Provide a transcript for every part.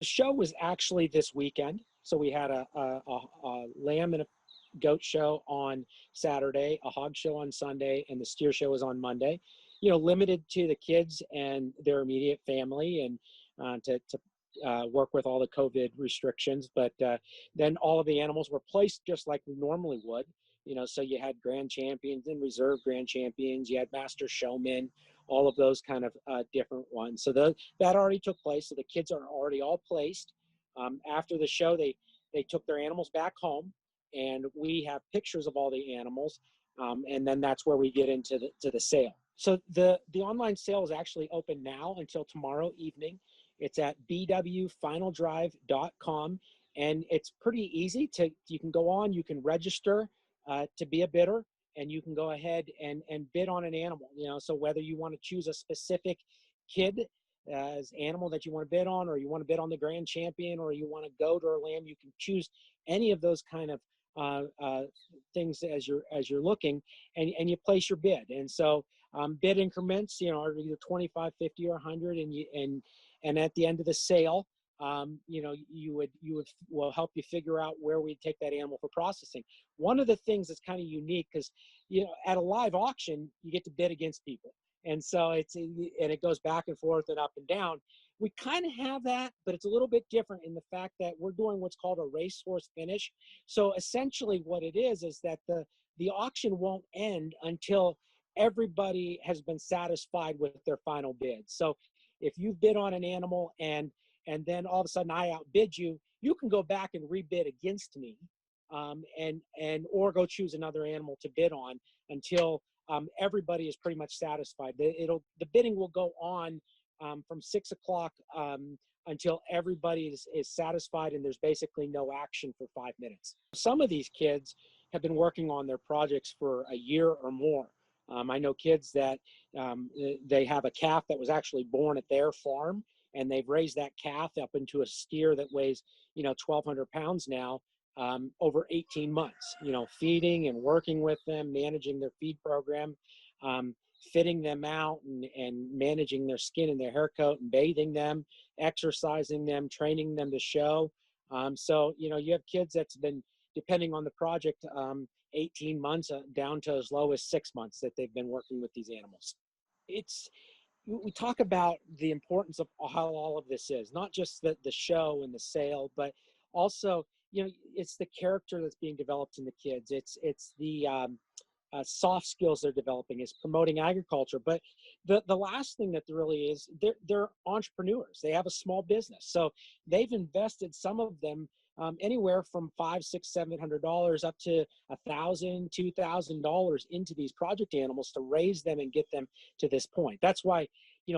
The show was actually this weekend. So we had a lamb and a goat show on Saturday, a hog show on Sunday, and the steer show was on Monday. Limited to the kids and their immediate family, and to work with all the COVID restrictions. But then all of the animals were placed just like we normally would. So you had grand champions and reserve grand champions. You had master showmen, all of those kind of different ones. So that already took place. So the kids are already all placed. After the show, they took their animals back home, and we have pictures of all the animals. And then that's where we get into the sale. So the online sale is actually open now until tomorrow evening. It's at bwfinaldrive.com, and it's pretty easy you can go on, you can register to be a bidder, and you can go ahead and bid on an animal. So whether you want to choose a specific kid as animal that you want to bid on, or you want to bid on the grand champion, or you want to goat or lamb, you can choose any of those kind of things as you're looking, and you place your bid. And so bid increments, are either 25, 50, or 100, and at the end of the sale, will help you figure out where we take that animal for processing. One of the things that's kind of unique, because at a live auction you get to bid against people, and so it goes back and forth and up and down. We kind of have that, but it's a little bit different in the fact that we're doing what's called a racehorse finish. So essentially what it is that the auction won't end until everybody has been satisfied with their final bid. So if you bid on an animal and then all of a sudden I outbid you, you can go back and rebid against me, or go choose another animal to bid on until everybody is pretty much satisfied. The bidding will go on from 6 o'clock until everybody is satisfied, and there's basically no action for 5 minutes. Some of these kids have been working on their projects for a year or more. I know kids that they have a calf that was actually born at their farm, and they've raised that calf up into a steer that weighs 1,200 pounds now, over 18 months, feeding and working with them, managing their feed program, fitting them out, and managing their skin and their hair coat, and bathing them, exercising them, training them to show. So you have kids that's been, depending on the project, 18 months down to as low as 6 months that they've been working with these animals. We talk about the importance of how all of this is, not just the show and the sale, but also, it's the character that's being developed in the kids. It's the soft skills they're developing, is promoting agriculture. But the last thing that there really is, they're entrepreneurs. They have a small business. So they've invested, some of them, anywhere from $500, $600, $700 up to $1,000, $2,000 into these project animals to raise them and get them to this point. That's why,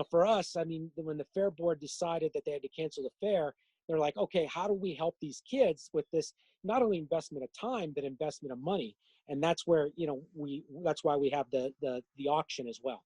for us, when the fair board decided that they had to cancel the fair, they're like, okay, how do we help these kids with this, not only investment of time, but investment of money? And that's where, that's why we have the auction as well.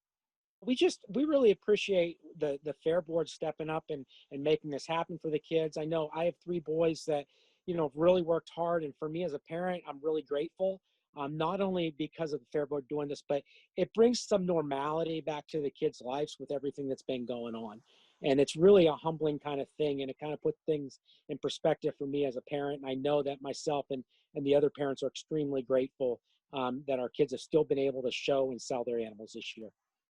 We really appreciate the fair board stepping up and making this happen for the kids. I know I have 3 boys that, have really worked hard. And for me as a parent, I'm really grateful. Not only because of the fair board doing this, but it brings some normality back to the kids' lives with everything that's been going on. And it's really a humbling kind of thing. And it kind of puts things in perspective for me as a parent. And I know that myself and the other parents are extremely grateful that our kids have still been able to show and sell their animals this year.